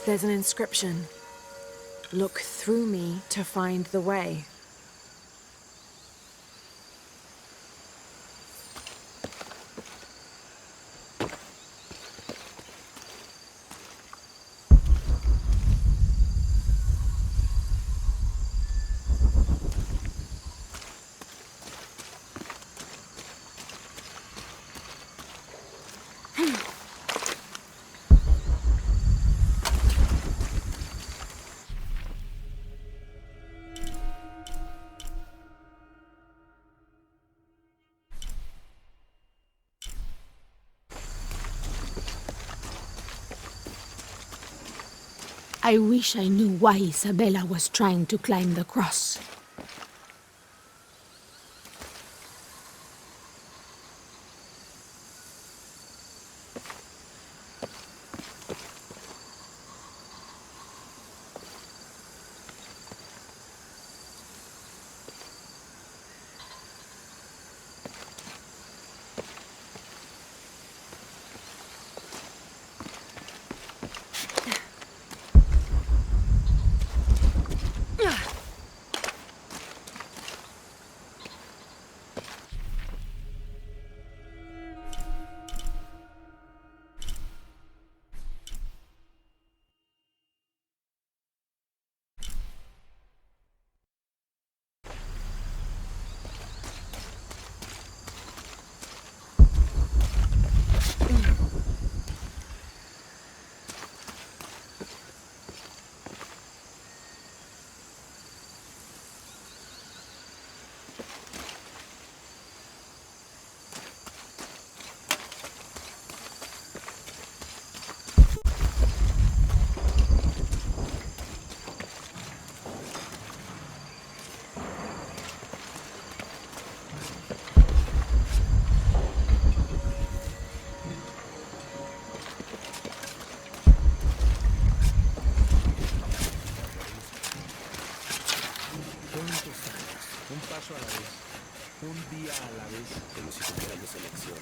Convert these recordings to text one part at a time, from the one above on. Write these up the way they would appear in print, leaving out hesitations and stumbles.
There's an inscription. Look through me to find the way. I wish I knew why Isabella was trying to climb the cross. Un paso a la vez, un día a la vez, como si tuviéramos elección.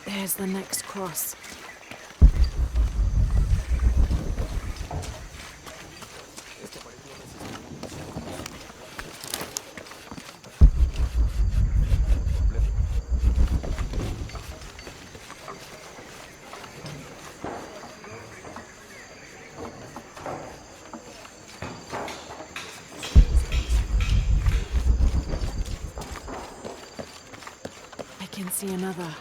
There's the next cross. I can see another.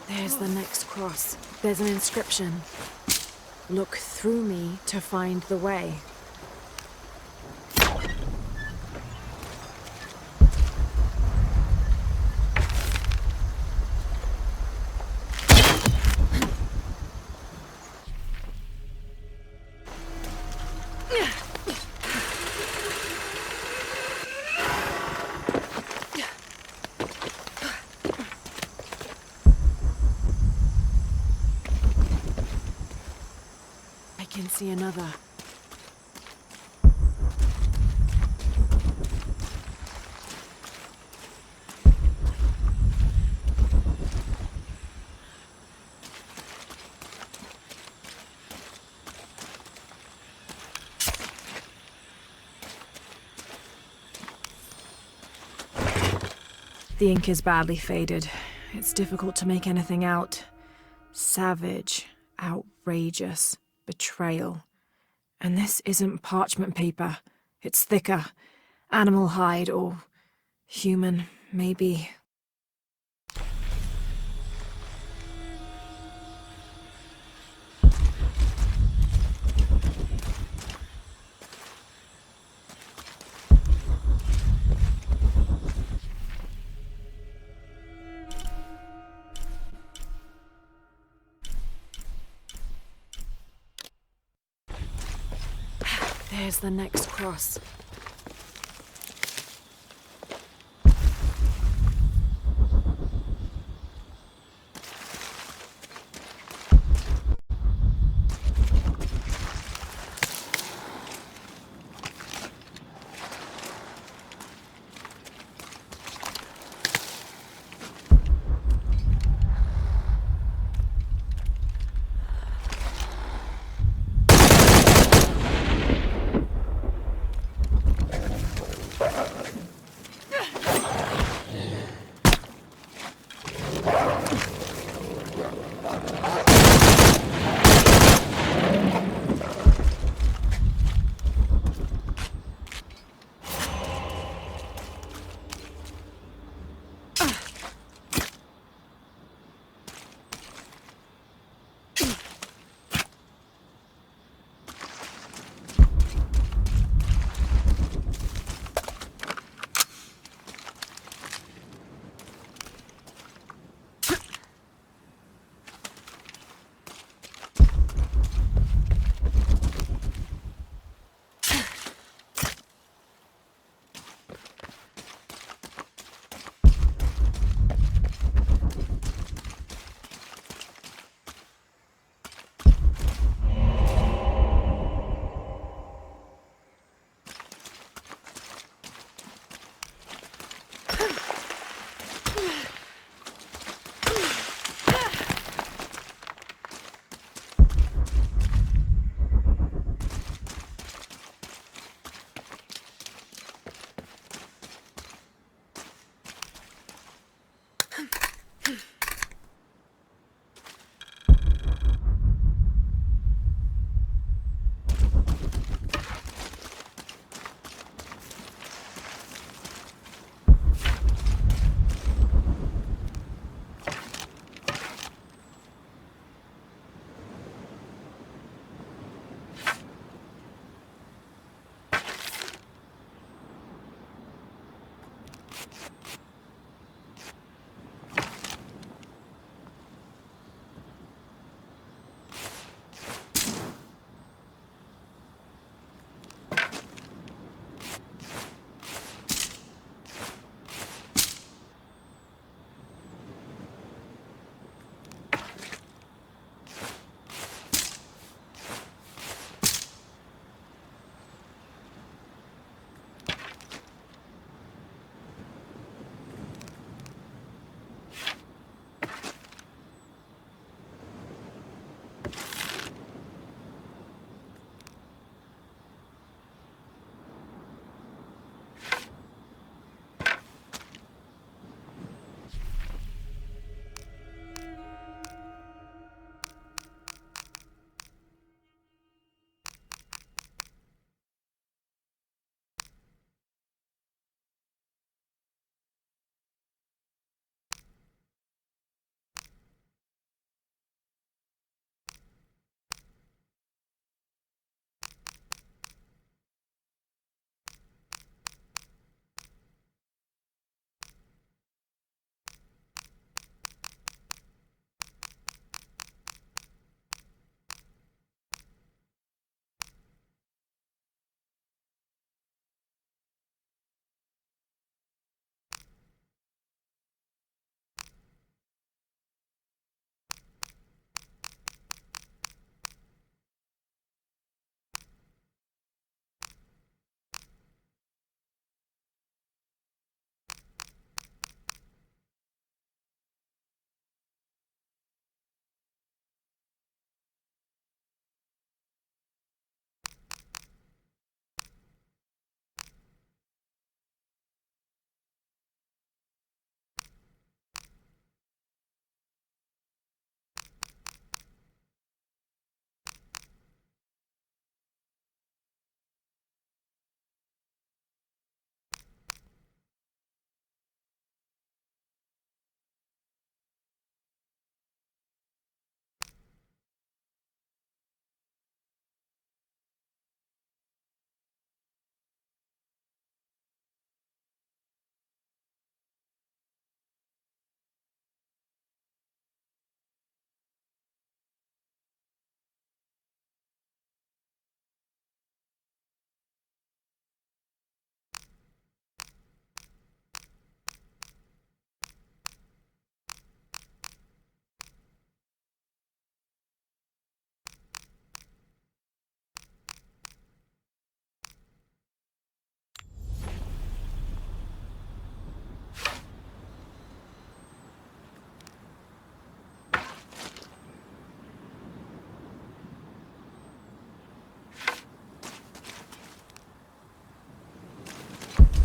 There's the next cross. There's an inscription. Look through me to find the way. I can see another. The ink is badly faded. It's difficult to make anything out. Savage, outrageous, betrayal. And this isn't parchment paper. It's thicker. Animal hide or human, maybe. There's the next cross.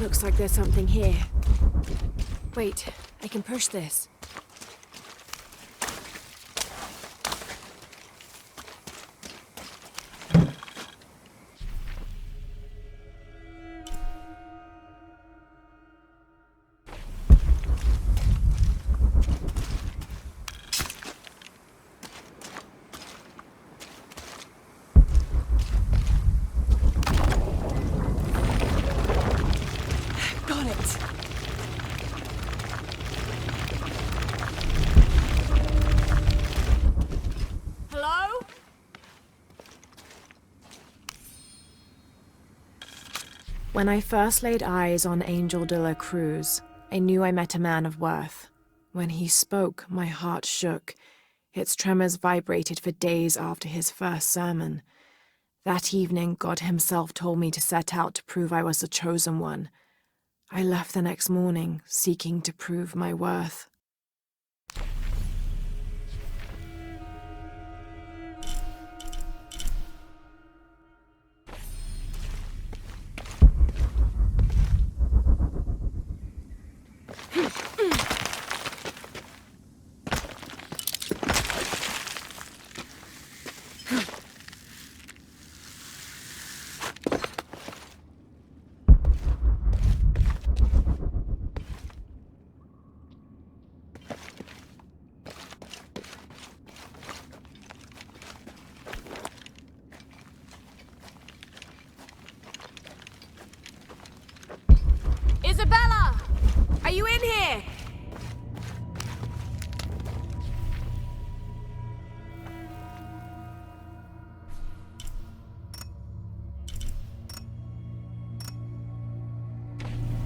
Looks like there's something here. Wait, I can push this. Got it! Hello? When I first laid eyes on Angel de la Cruz, I knew I met a man of worth. When he spoke, my heart shook. Its tremors vibrated for days after his first sermon. That evening, God himself told me to set out to prove I was the chosen one. I left the next morning, seeking to prove my worth. Isabella! Are you in here?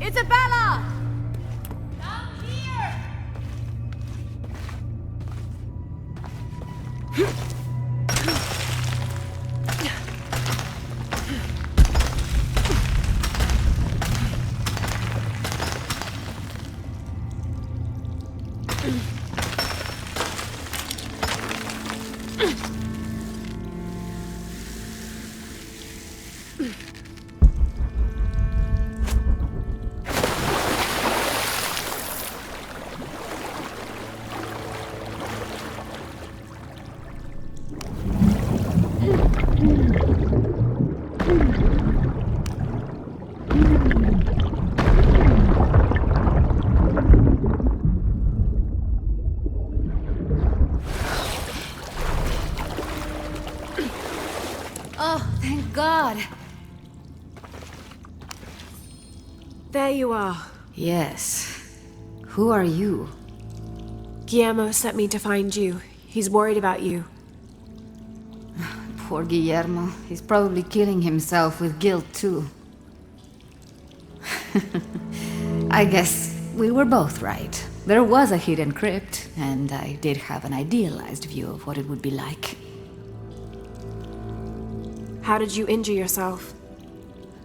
Isabella! Down here! Oh, thank God. There you are. Yes. Who are you? Guillermo sent me to find you. He's worried about you. Poor Guillermo. He's probably killing himself with guilt, too. I guess we were both right. There was a hidden crypt, and I did have an idealized view of what it would be like. How did you injure yourself?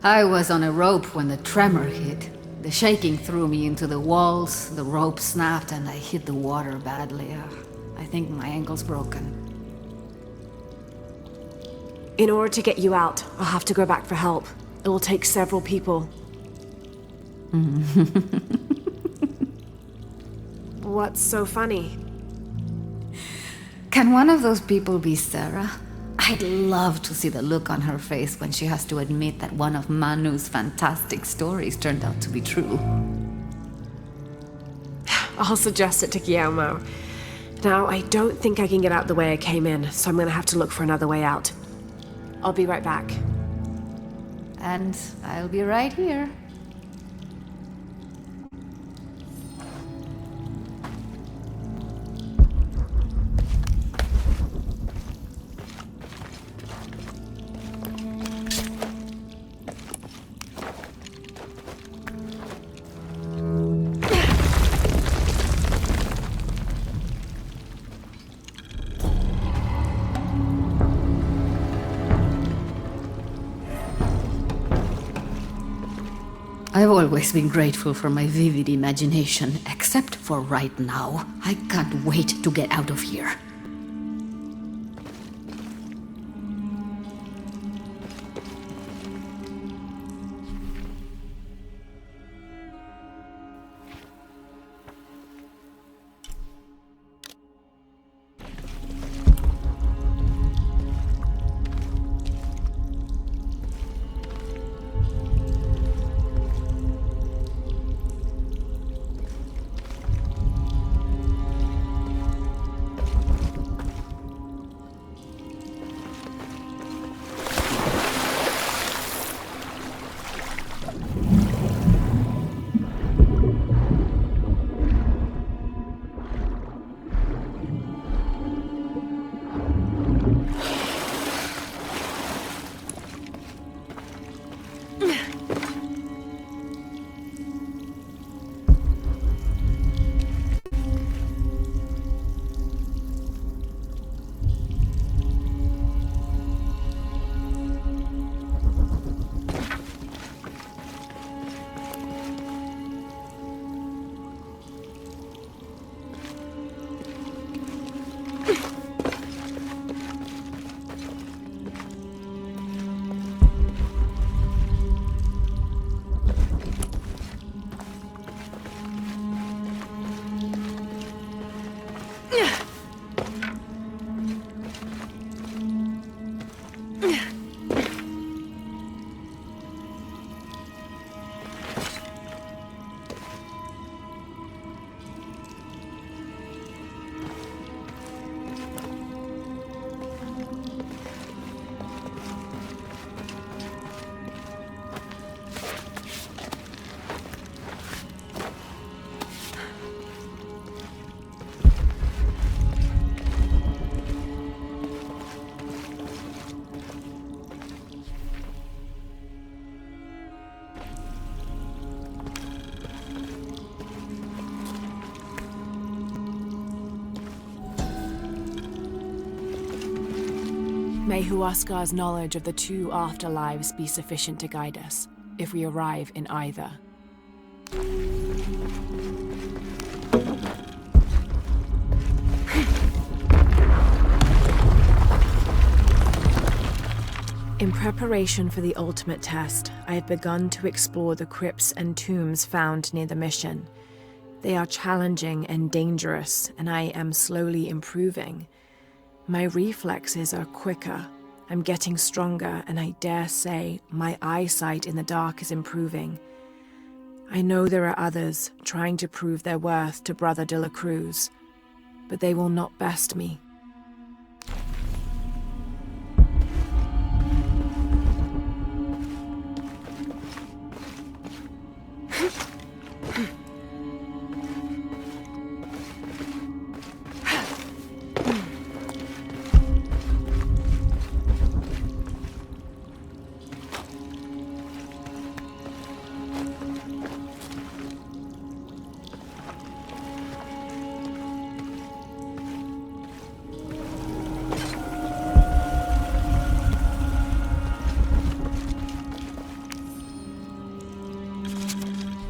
I was on a rope when the tremor hit. The shaking threw me into the walls, the rope snapped, and I hit the water badly. I think my ankle's broken. In order to get you out, I'll have to go back for help. It will take several people. What's so funny? Can one of those people be Sarah? I'd love to see the look on her face when she has to admit that one of Manu's fantastic stories turned out to be true. I'll suggest it to Guillermo. Now, I don't think I can get out the way I came in, so I'm gonna have to look for another way out. I'll be right back. And I'll be right here. I've always been grateful for my vivid imagination, except for right now. I can't wait to get out of here. May Huascar's knowledge of the two afterlives be sufficient to guide us, if we arrive in either. In preparation for the ultimate test, I have begun to explore the crypts and tombs found near the mission. They are challenging and dangerous, and I am slowly improving. My reflexes are quicker, I'm getting stronger, and I dare say my eyesight in the dark is improving. I know there are others trying to prove their worth to Brother de la Cruz, but they will not best me.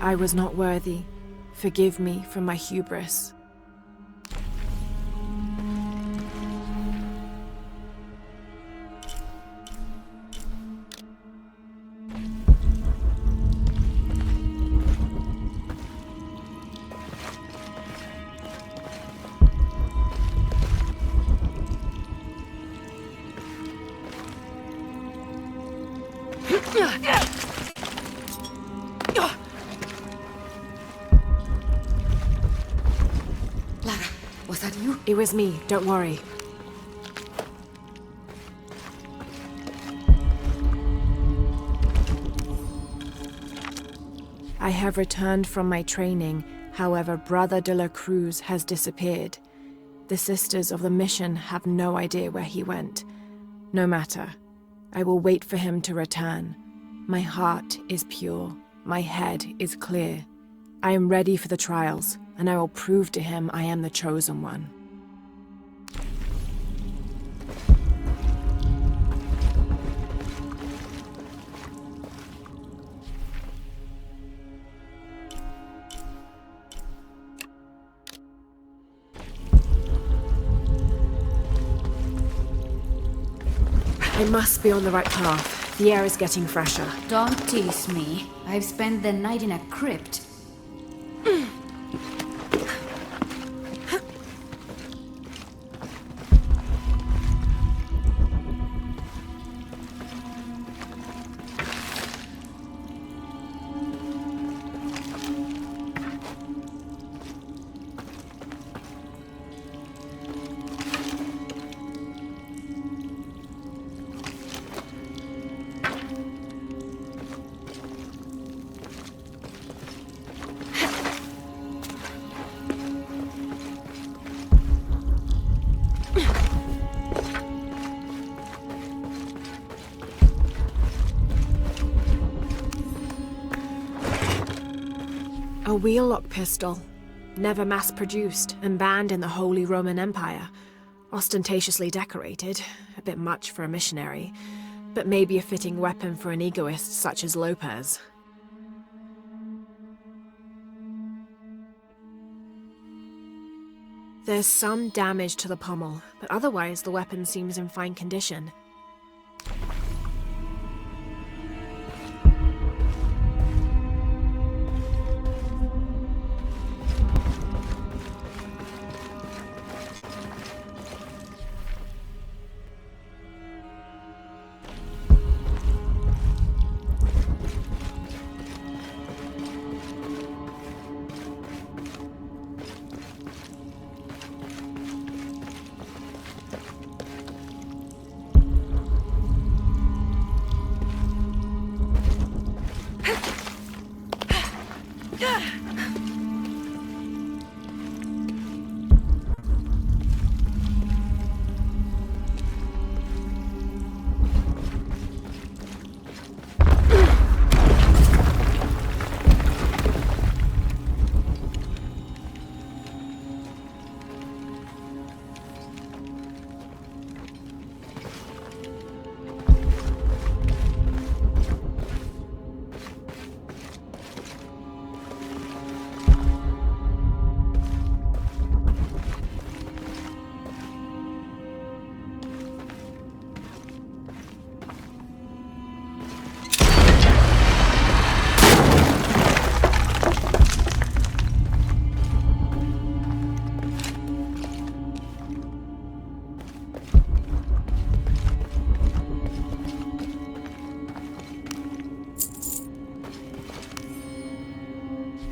I was not worthy. Forgive me for my hubris. Was that you? It was me, don't worry. I have returned from my training, however, Brother de la Cruz has disappeared. The sisters of the mission have no idea where he went. No matter. I will wait for him to return. My heart is pure. My head is clear. I am ready for the trials, and I will prove to him I am the chosen one. I must be on the right path. The air is getting fresher. Don't tease me. I've spent the night in a crypt. A wheel-lock pistol, never mass-produced and banned in the Holy Roman Empire. Ostentatiously decorated, a bit much for a missionary, but maybe a fitting weapon for an egoist such as Lopez. There's some damage to the pommel, but otherwise the weapon seems in fine condition.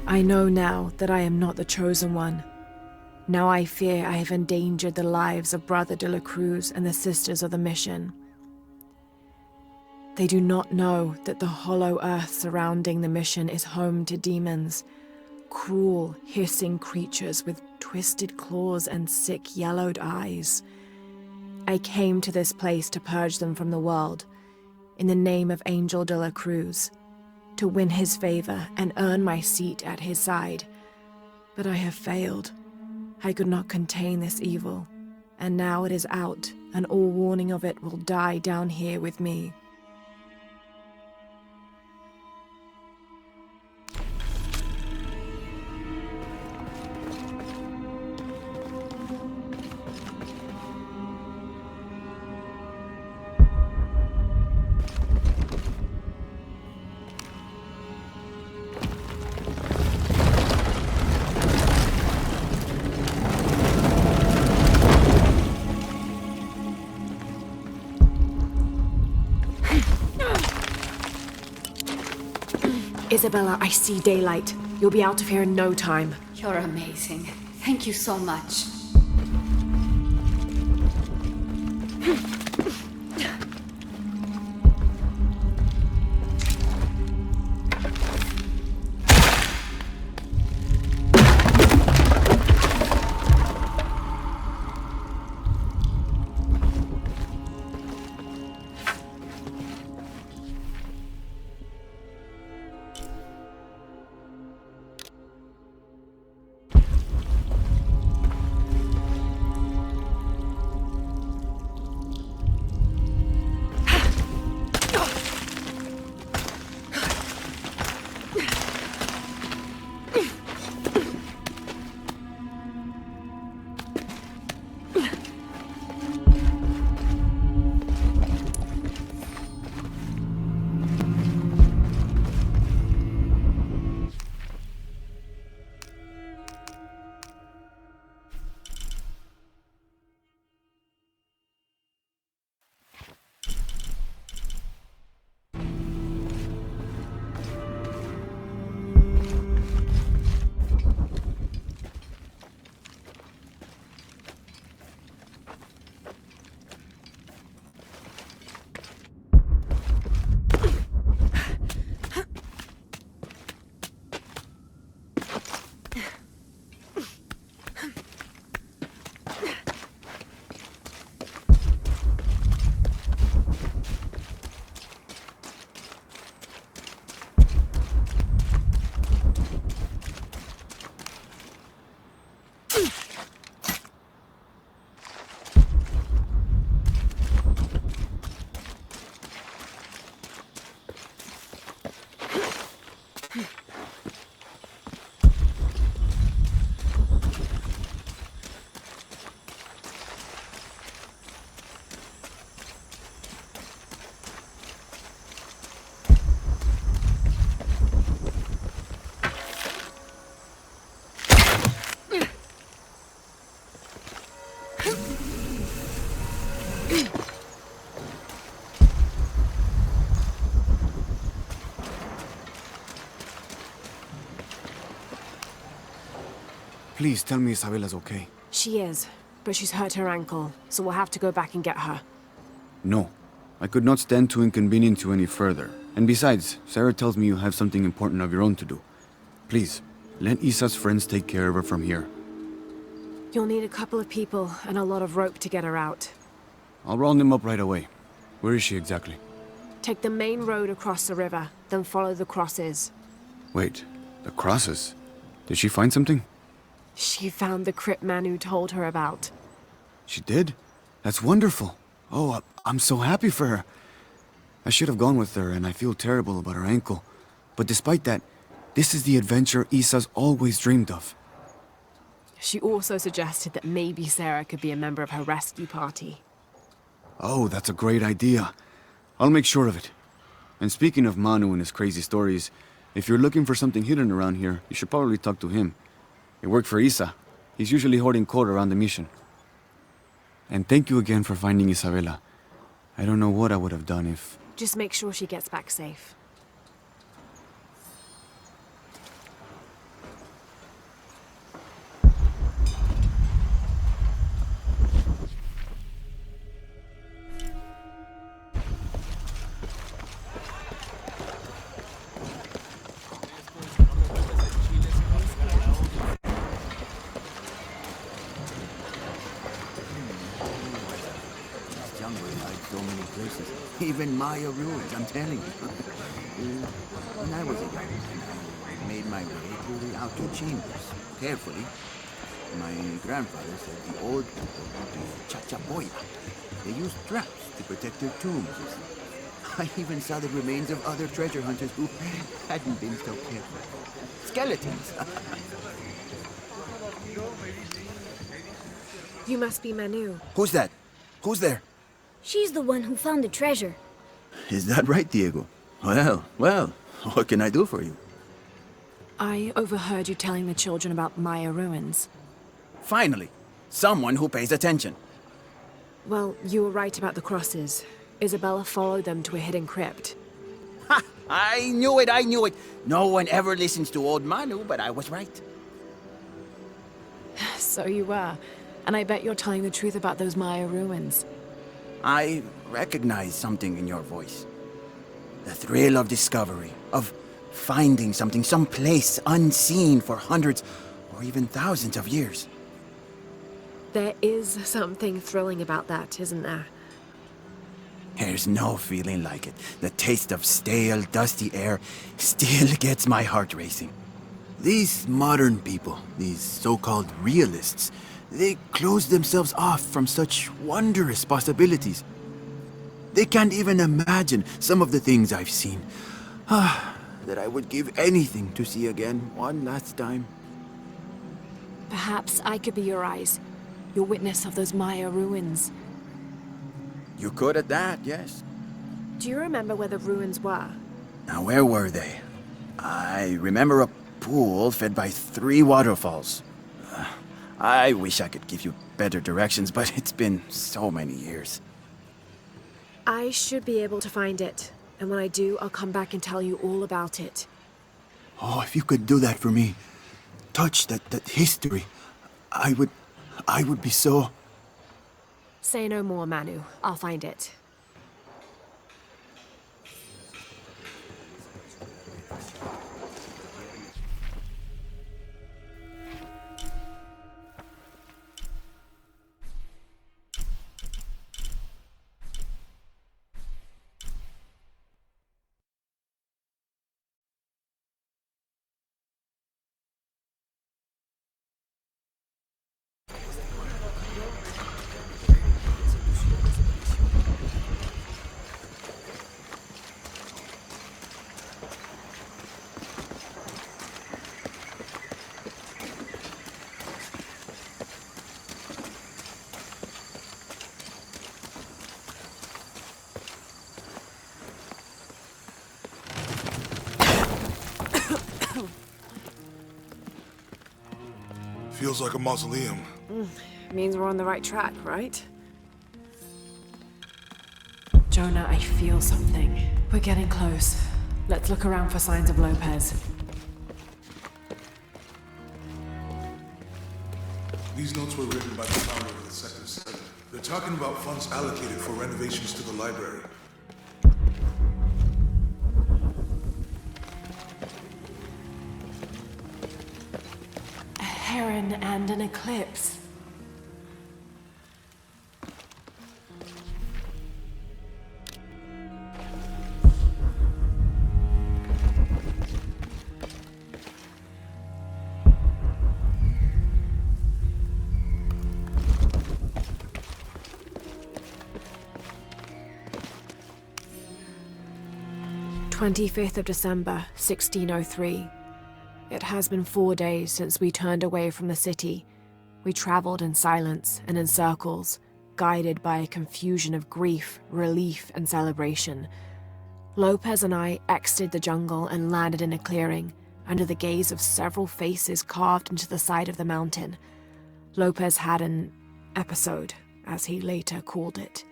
I know now that I am not the chosen one. Now I fear I have endangered the lives of Brother de la Cruz and the Sisters of the Mission. They do not know that the hollow earth surrounding the mission is home to demons, cruel, hissing creatures with twisted claws and sick, yellowed eyes. I came to this place to purge them from the world, in the name of Angel de la Cruz, to win his favor and earn my seat at his side. But I have failed. I could not contain this evil, and now it is out, and all warning of it will die down here with me. Isabella, I see daylight. You'll be out of here in no time. You're amazing. Thank you so much. Please tell me Isabella's okay. She is, but she's hurt her ankle, so we'll have to go back and get her. No. I could not stand to inconvenience you any further. And besides, Sarah tells me you have something important of your own to do. Please, let Isa's friends take care of her from here. You'll need a couple of people and a lot of rope to get her out. I'll round them up right away. Where is she exactly? Take the main road across the river, then follow the crosses. Wait, the crosses? Did she find something? She found the crypt man who told her about. She did? That's wonderful. Oh, I'm so happy for her. I should have gone with her, and I feel terrible about her ankle. But despite that, this is the adventure Isa's always dreamed of. She also suggested that maybe Sarah could be a member of her rescue party. Oh, that's a great idea. I'll make sure of it. And speaking of Manu and his crazy stories, if you're looking for something hidden around here, you should probably talk to him. It worked for Isa. He's usually hoarding code around the mission. And thank you again for finding Isabella. I don't know what I would have done if... Just make sure she gets back safe. Even Maya ruins, I'm telling you. When I was a young man, I made my way through the outer chambers, carefully. My grandfather said the old people would be chachapoya. They used traps to protect their tombs. I even saw the remains of other treasure hunters who hadn't been so careful. Skeletons. You must be Manu. Who's that? Who's there? She's the one who found the treasure. Is that right, Diego? Well, what can I do for you? I overheard you telling the children about Maya ruins. Finally, someone who pays attention. Well, you were right about the crosses. Isabella followed them to a hidden crypt. Ha! I knew it! No one ever listens to old Manu, but I was right. So you were. And I bet you're telling the truth about those Maya ruins. I recognize something in your voice. The thrill of discovery, of finding something someplace unseen for hundreds or even thousands of years. There is something thrilling about that, isn't there? There's no feeling like it. The taste of stale, dusty air still gets my heart racing. These modern people, these so-called realists, they close themselves off from such wondrous possibilities. They can't even imagine some of the things I've seen. That I would give anything to see again one last time. Perhaps I could be your eyes, your witness of those Maya ruins. You could at that, yes. Do you remember where the ruins were? Now, where were they? I remember a pool fed by 3 waterfalls. I wish I could give you better directions, but it's been so many years. I should be able to find it. And when I do, I'll come back and tell you all about it. Oh, if you could do that for me. Touch that history. I would be so... Say no more, Manu. I'll find it. Feels like a mausoleum. Means we're on the right track, right? Jonah, I feel something. We're getting close. Let's look around for signs of Lopez. These notes were written by the founder of the Sector 7. They're talking about funds allocated for renovations to the library. A heron and an eclipse. "25th of December, 1603. It has been 4 days since we turned away from the city. We traveled in silence and in circles, guided by a confusion of grief, relief, and celebration. Lopez and I exited the jungle and landed in a clearing, under the gaze of several faces carved into the side of the mountain. Lopez had an episode, as he later called it.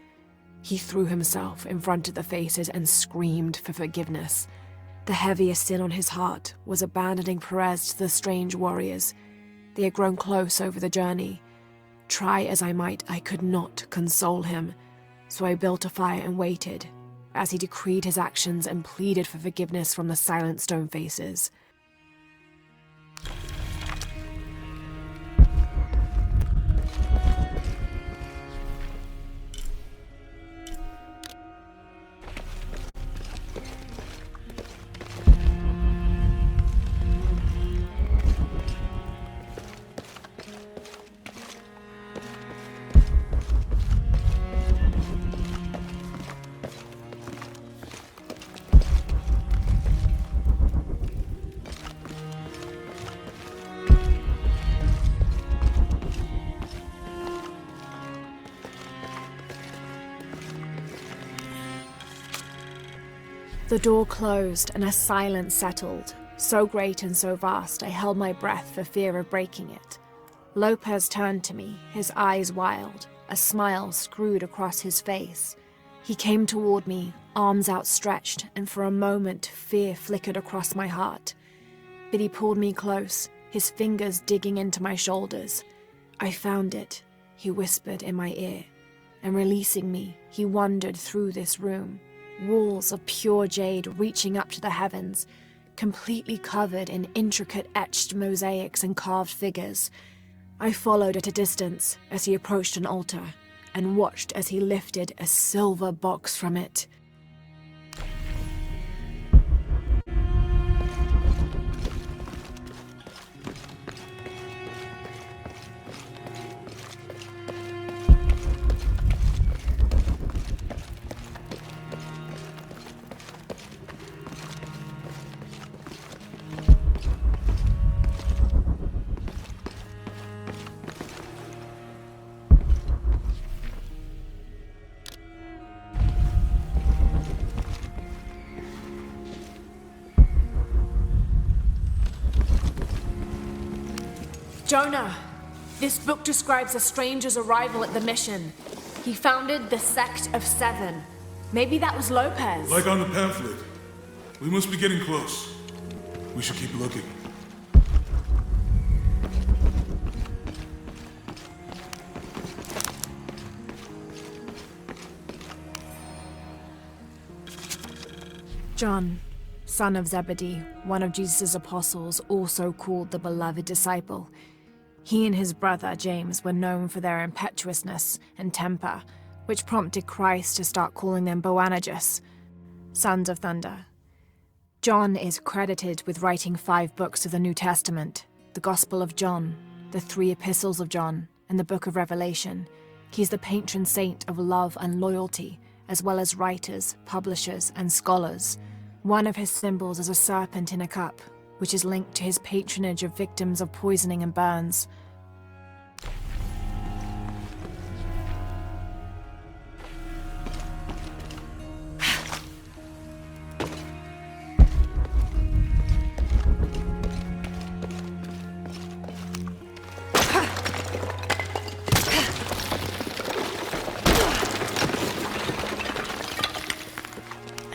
He threw himself in front of the faces and screamed for forgiveness. The heaviest sin on his heart was abandoning Perez to the strange warriors. They had grown close over the journey. Try as I might, I could not console him. So I built a fire and waited, as he decreed his actions and pleaded for forgiveness from the silent stone faces. The door closed and a silence settled, so great and so vast I held my breath for fear of breaking it. Lopez turned to me, his eyes wild, a smile screwed across his face. He came toward me, arms outstretched, and for a moment fear flickered across my heart. But he pulled me close, his fingers digging into my shoulders. "I found it," he whispered in my ear, and releasing me, he wandered through this room. Walls of pure jade reaching up to the heavens, completely covered in intricate etched mosaics and carved figures. I followed at a distance as he approached an altar, and watched as he lifted a silver box from it. Jonah, this book describes a stranger's arrival at the mission. He founded the Sect of Seven. Maybe that was Lopez. Like on the pamphlet. We must be getting close. We should keep looking. John, son of Zebedee, one of Jesus' apostles, also called the beloved disciple. He and his brother, James, were known for their impetuousness and temper, which prompted Christ to start calling them Boanerges, sons of thunder. John is credited with writing 5 books of the New Testament, the Gospel of John, the 3 epistles of John, and the Book of Revelation. He's the patron saint of love and loyalty, as well as writers, publishers, and scholars. One of his symbols is a serpent in a cup, which is linked to his patronage of victims of poisoning and burns.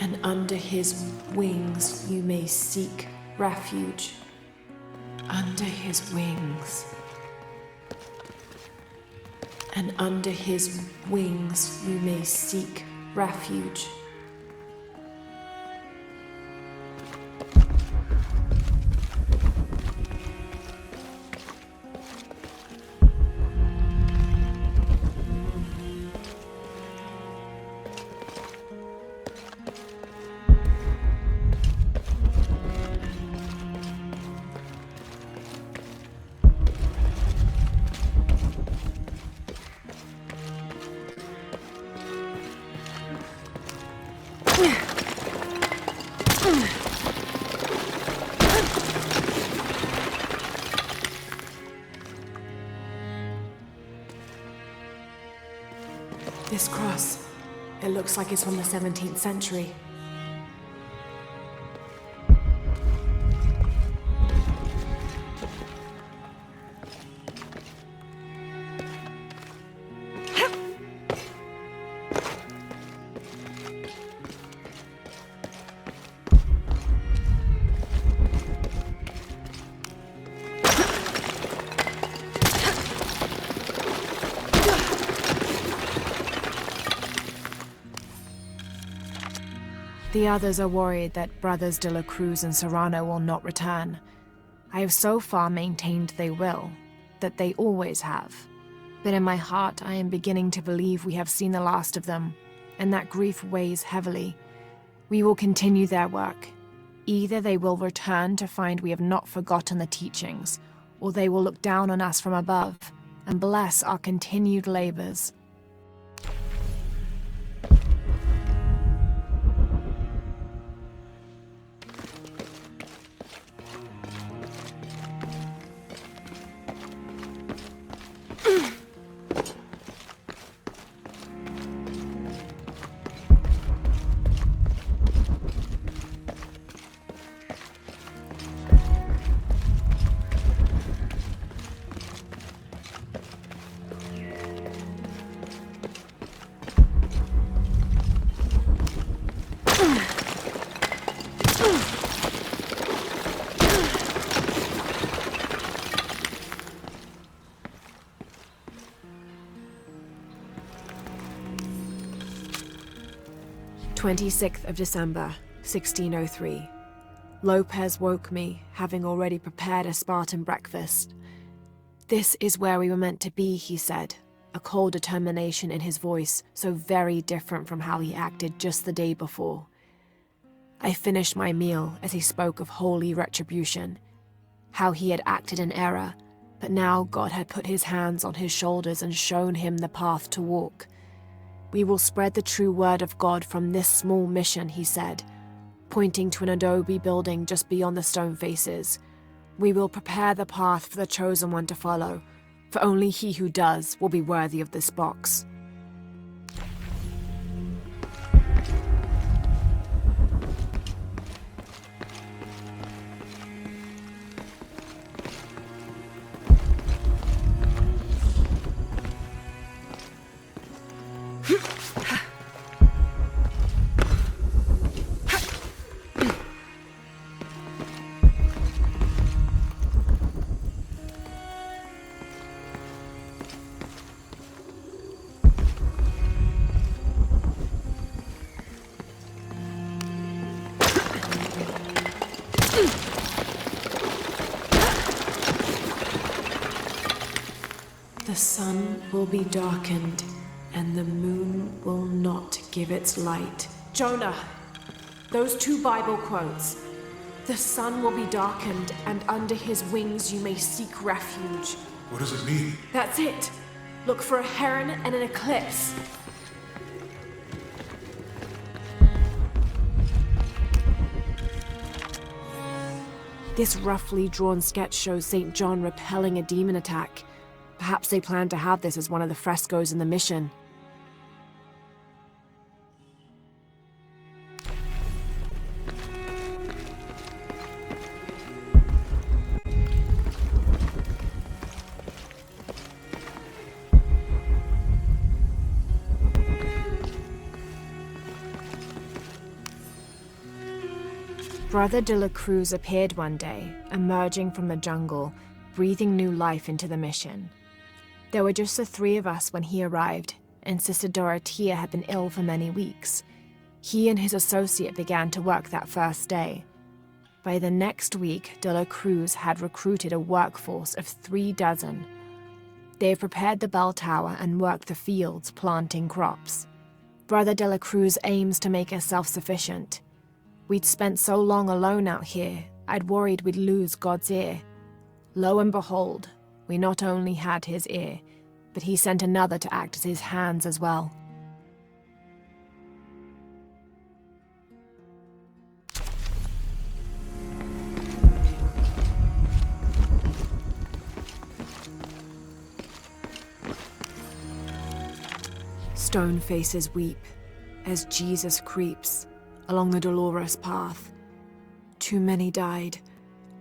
And under his wings you may seek refuge. Under his wings. And under his wings you may seek refuge. This cross, it looks like it's from the 17th century. The others are worried that Brothers de la Cruz and Serrano will not return. I have so far maintained they will, that they always have. But in my heart I am beginning to believe we have seen the last of them, and that grief weighs heavily. We will continue their work. Either they will return to find we have not forgotten the teachings, or they will look down on us from above and bless our continued labors. 26th of December, 1603. Lopez woke me, having already prepared a Spartan breakfast. "This is where we were meant to be," he said, a cold determination in his voice, so very different from how he acted just the day before. I finished my meal as he spoke of holy retribution, how he had acted in error, but now God had put his hands on his shoulders and shown him the path to walk. "We will spread the true word of God from this small mission," he said, pointing to an adobe building just beyond the stone faces. "We will prepare the path for the chosen one to follow, for only he who does will be worthy of this box." "The sun will be darkened, and the moon will not give its light." Jonah, those two Bible quotes. "The sun will be darkened, and under his wings you may seek refuge." What does it mean? That's it. Look for a heron and an eclipse. This roughly drawn sketch shows St. John repelling a demon attack. Perhaps they plan to have this as one of the frescoes in the mission. Brother de la Cruz appeared one day, emerging from the jungle, breathing new life into the mission. There were just the three of us when he arrived, and Sister Dorothea had been ill for many weeks. He and his associate began to work that first day. By the next week, de la Cruz had recruited a workforce of 36. They have prepared the bell tower and worked the fields, planting crops. Brother de la Cruz aims to make us self-sufficient. We'd spent so long alone out here, I'd worried we'd lose God's ear. Lo and behold, we not only had his ear, but he sent another to act as his hands as well. Stone faces weep as Jesus creeps along the dolorous path. Too many died,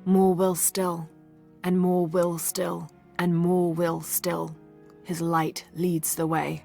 more will still, and more will still, and more will still. His light leads the way.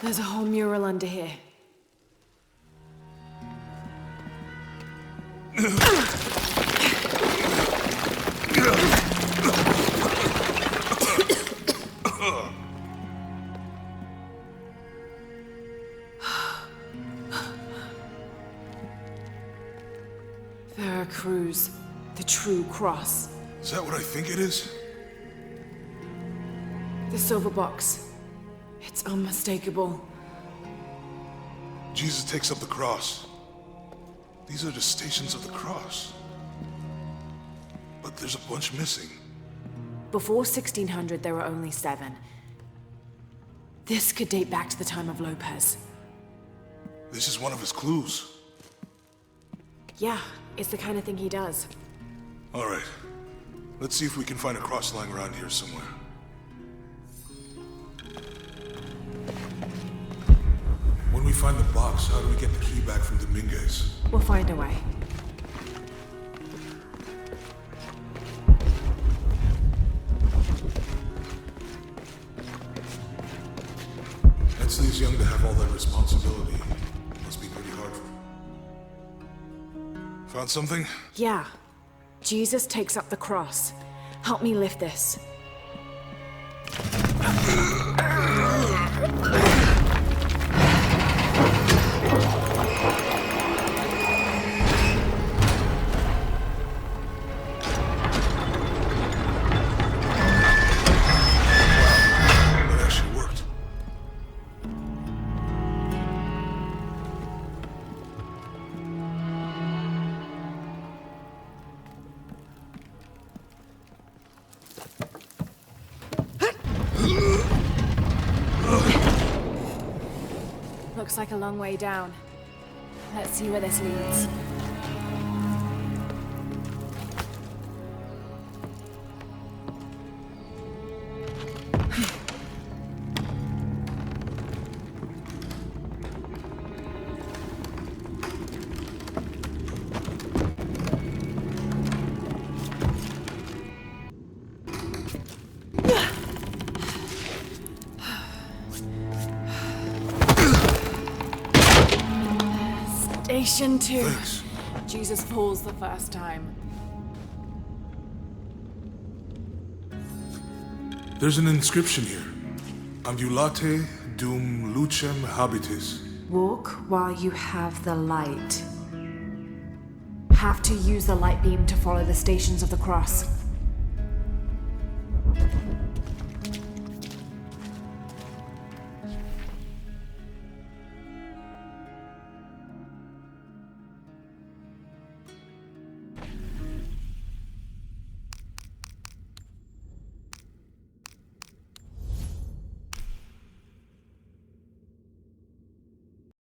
There's a whole mural under here. Veracruz, the true cross. Is that what I think it is? The silver box. It's unmistakable. Jesus takes up the cross. These are the stations of the cross. But there's a bunch missing. Before 1600, there were only 7. This could date back to the time of Lopez. This is one of his clues. Yeah, it's the kind of thing he does. All right. Let's see if we can find a cross line around here somewhere. When we find the box, how do we get the key back from Dominguez? We'll find a way. Ensley's young to have all that responsibility. Must be pretty hard for him. Found something? Yeah. Jesus takes up the cross. Help me lift this. That actually worked. Looks like a long way down. Let's see where this leads. Station 2. Thanks. Jesus falls the first time. There's an inscription here. Ambulate dum lucem habitis. Walk while you have the light. Have to use the light beam to follow the stations of the cross.